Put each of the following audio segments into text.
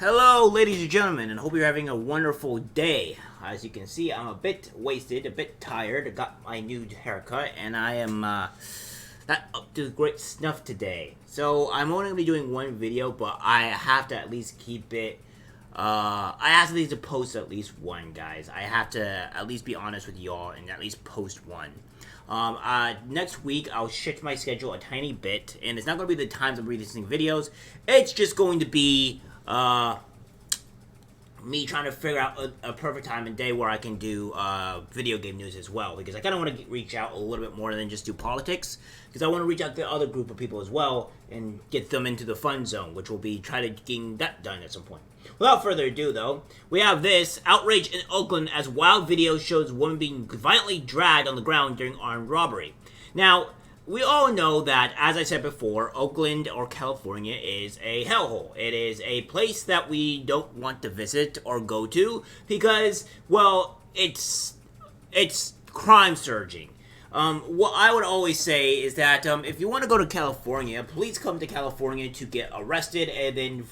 Hello, ladies and gentlemen, and hope you're having a wonderful day. As you can see, I'm a bit wasted, a bit tired. I got my new haircut, and I am not up to great snuff today. So I'm only going to be doing one video, but I have to at least keep it. I have to at least post at least one, guys. I have to at least be honest with y'all and at least post one. Next week, I'll shift my schedule a tiny bit, and it's not going to be the times I'm releasing videos. It's just going to be me trying to figure out a perfect time and day where I can do video game news as well, because I kind of want to reach out a little bit more than just do politics, because I want to reach out to the other group of people as well and get them into the fun zone, which will be try to get that done at some point. Without further ado, though, we have this outrage in Oakland as wild video shows woman being violently dragged on the ground during armed robbery. Now, we all know that, as I said before, Oakland or California is a hellhole. It is a place that we don't want to visit or go to because, well, it's crime surging. What I would always say is that if you want to go to California, please come to California to get arrested, and then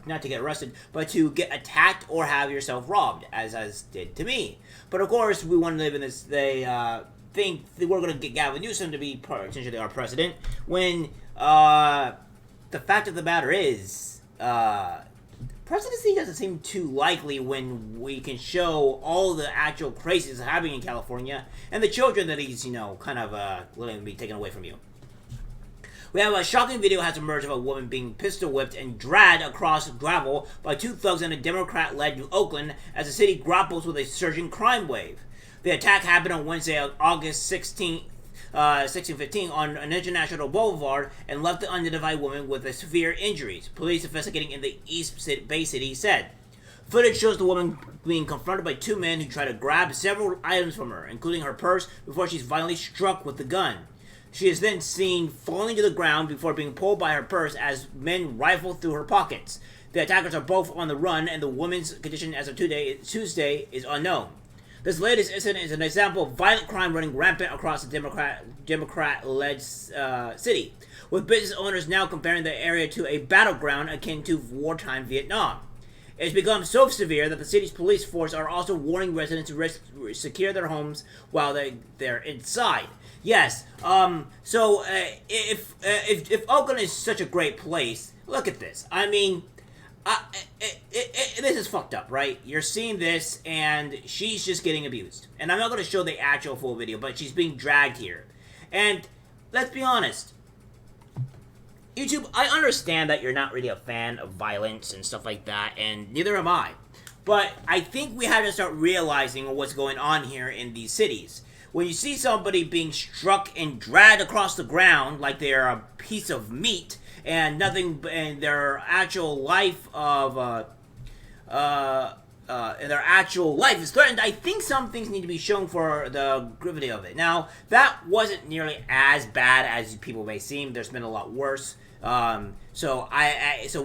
not to get arrested, but to get attacked or have yourself robbed, as did to me. But of course, we want to live in this. Think that we're going to get Gavin Newsom to be potentially our president, when the fact of the matter is, presidency doesn't seem too likely when we can show all the actual crazies happening in California and the children that he's, kind of letting them be taken away from you. We have a shocking video has emerged of a woman being pistol whipped and dragged across gravel by two thugs in a Democrat-led Oakland as the city grapples with a surging crime wave. The attack happened on Wednesday, August 16th, 1615 on an International Boulevard and left the unidentified woman with severe injuries, police investigating in the East Bay City said. Footage shows the woman being confronted by two men who try to grab several items from her, including her purse, before she's violently struck with the gun. She is then seen falling to the ground before being pulled by her purse as men rifle through her pockets. The attackers are both on the run, and the woman's condition as of Tuesday is unknown. This latest incident is an example of violent crime running rampant across the Democrat-led city, with business owners now comparing the area to a battleground akin to wartime Vietnam. It's become so severe that the city's police force are also warning residents to secure their homes while they're inside. Yes, so if Oakland is such a great place, look at this. I mean, this is fucked up, right? You're seeing this, and she's just getting abused. And I'm not going to show the actual full video, but she's being dragged here. And let's be honest. YouTube, I understand that you're not really a fan of violence and stuff like that, and neither am I. But I think we have to start realizing what's going on here in these cities. When you see somebody being struck and dragged across the ground like they're a piece of meat, and nothing, and their actual life is threatened, I think some things need to be shown for the gravity of it. Now, that wasn't nearly as bad as people may seem. There's been a lot worse. So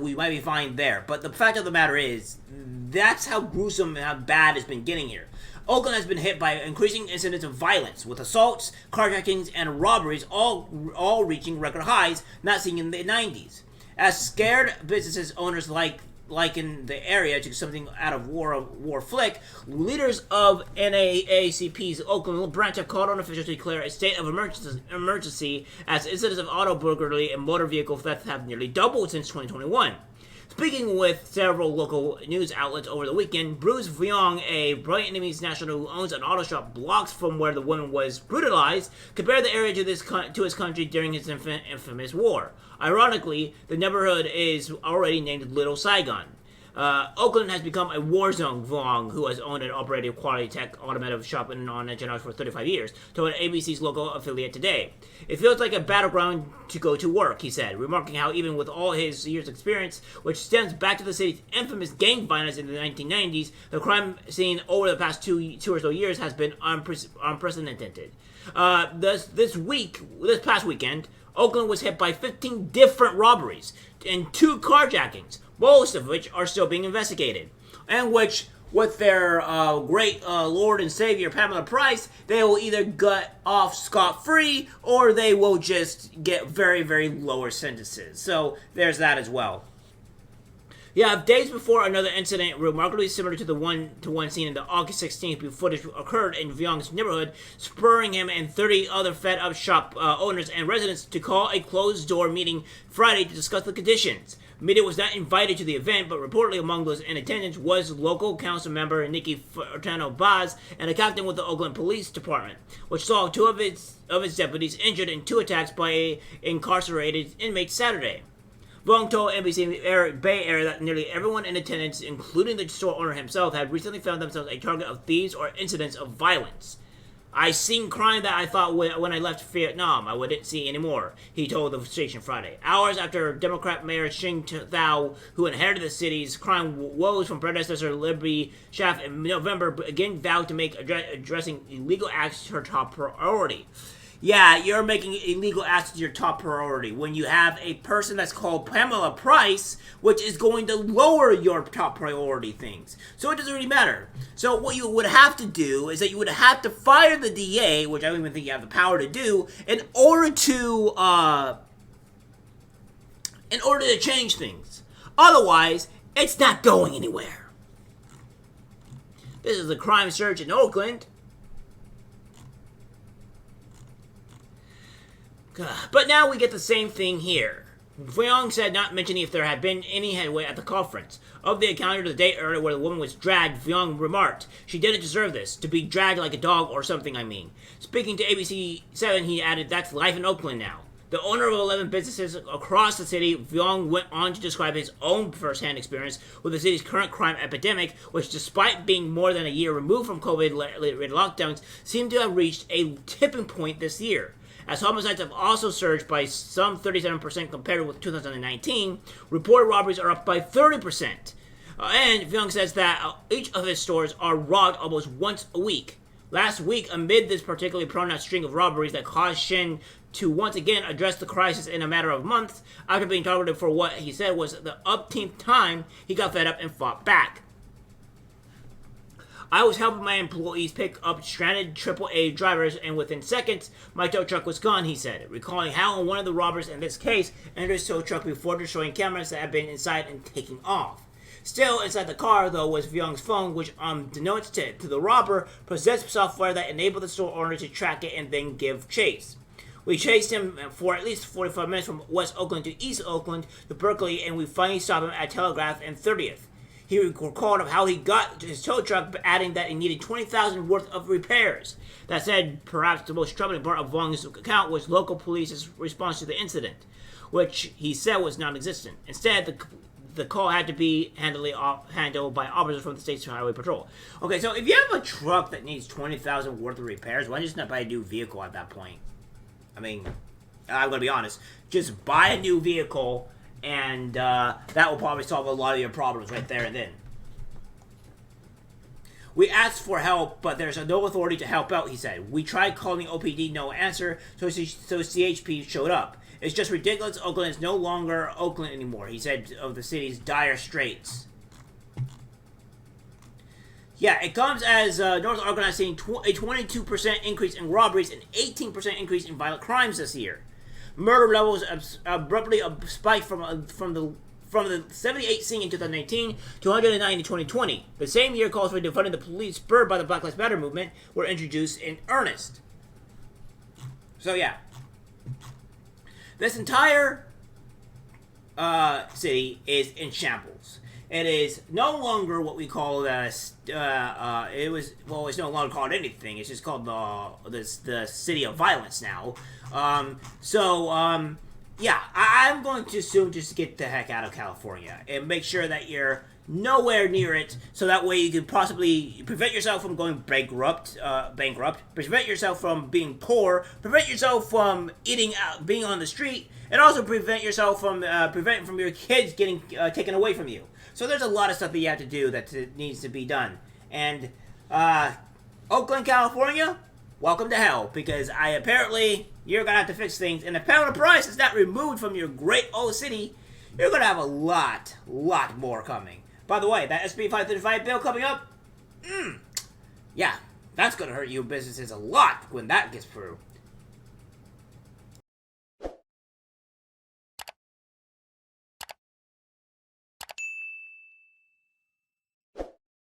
we might be fine there. But the fact of the matter is, that's how gruesome and how bad it's been getting here. Oakland has been hit by increasing incidents of violence, with assaults, carjackings, and robberies all reaching record highs not seen in the 90s. As scared businesses owners like in the area to something out of war flick, leaders of NAACP's Oakland branch have called on officials to declare a state of emergency as incidents of auto burglary and motor vehicle theft have nearly doubled since 2021. Speaking with several local news outlets over the weekend, Bruce Vuong, a brilliant Vietnamese national who owns an auto shop blocks from where the woman was brutalized, compared the area to his country during his infamous war. Ironically, the neighborhood is already named Little Saigon. Oakland has become a war zone, Vuong, who has owned and operated Quality Tech automotive shop in Nanjing for 35 years, told ABC's local affiliate today. It feels like a battleground to go to work, he said, remarking how even with all his years' experience, which stems back to the city's infamous gang violence in the 1990s, the crime scene over the past two or so years has been unprecedented. This past weekend, Oakland was hit by 15 different robberies and 2 carjackings, most of which are still being investigated, and which, with their great Lord and Savior Pamela Price, they will either get off scot-free or they will just get very, very lower sentences. So there's that as well. Yeah, days before another incident remarkably similar to the one seen in the August 16th footage occurred in Vyong's neighborhood, spurring him and 30 other fed-up shop owners and residents to call a closed-door meeting Friday to discuss the conditions. Media was not invited to the event, but reportedly among those in attendance was local council member Nikki Furtado-Baz and a captain with the Oakland Police Department, which saw two of its deputies injured in two attacks by incarcerated inmates Saturday. Vyong told NBC Bay Area that nearly everyone in attendance, including the store owner himself, had recently found themselves a target of thieves or incidents of violence. I seen crime that I thought when I left Vietnam I wouldn't see anymore, he told the station Friday. Hours after Democrat Mayor Chinh Thao, who inherited the city's crime woes from predecessor Libby Schaaf in November, again vowed to make addressing illegal acts her top priority. Yeah, you're making illegal acts your top priority when you have a person that's called Pamela Price, which is going to lower your top priority things. So it doesn't really matter. So what you would have to do is that you would have to fire the DA, which I don't even think you have the power to do, in order to change things. Otherwise, it's not going anywhere. This is a crime surge in Oakland. But now we get the same thing here. Vyong said not mentioning if there had been any headway at the conference. Of the encounter the day earlier where the woman was dragged, Vyong remarked, "She didn't deserve this, to be dragged like a dog or something, I mean." Speaking to ABC 7, he added, "That's life in Oakland now." The owner of 11 businesses across the city, Vyong went on to describe his own first-hand experience with the city's current crime epidemic, which despite being more than a year removed from COVID-related lockdowns, seemed to have reached a tipping point this year. As homicides have also surged by some 37% compared with 2019, reported robberies are up by 30%. And Vyong says that each of his stores are robbed almost once a week. Last week, amid this particularly pronounced string of robberies that caused Shin to once again address the crisis in a matter of months, after being targeted for what he said was the umpteenth time, he got fed up and fought back. "I was helping my employees pick up stranded AAA drivers, and within seconds, my tow truck was gone," he said, recalling how one of the robbers in this case entered his tow truck before destroying cameras that had been inside and taking off. Still inside the car, though, was Vyong's phone, which unbeknownst to the robber, possessed software that enabled the store owner to track it and then give chase. "We chased him for at least 45 minutes from West Oakland to East Oakland to Berkeley, and we finally stopped him at Telegraph and 30th. He recalled of how he got his tow truck, adding that he needed $20,000 worth of repairs. That said, perhaps the most troubling part of Vyong's account was local police's response to the incident, which he said was non-existent. Instead, the call had to be handled by officers from the state's highway patrol. Okay, so if you have a truck that needs $20,000 worth of repairs, why just not buy a new vehicle at that point? I mean, I'm going to be honest. Just buy a new vehicle, and that will probably solve a lot of your problems right there and then. "We asked for help, but there's no authority to help out," he said. "We tried calling OPD, no answer, so CHP showed up. It's just ridiculous. Oakland is no longer Oakland anymore," he said of the city's dire straits. Yeah, it comes as North Oakland has seen a 22% increase in robberies and 18% increase in violent crimes this year. Murder levels abruptly spiked from the 78 seen in 2019 to 109 in 2020. The same year, calls for defunding the police, spurred by the Black Lives Matter movement, were introduced in earnest. So yeah, this entire city is in shambles. It is no longer what we call it's no longer called anything. It's just called the city of violence now. Yeah, I'm going to soon just get the heck out of California and make sure that you're nowhere near it, so that way you can possibly prevent yourself from going bankrupt, prevent yourself from being poor, prevent yourself from eating out, being on the street, and also prevent yourself from preventing from your kids getting taken away from you. So there's a lot of stuff that you have to do that needs to be done. And Oakland, California, welcome to hell, because apparently you're gonna have to fix things, and if Pamela Price is not removed from your great old city, you're gonna have a lot more coming. By the way, that SB 535 bill coming up, yeah, that's gonna hurt you businesses a lot when that gets through.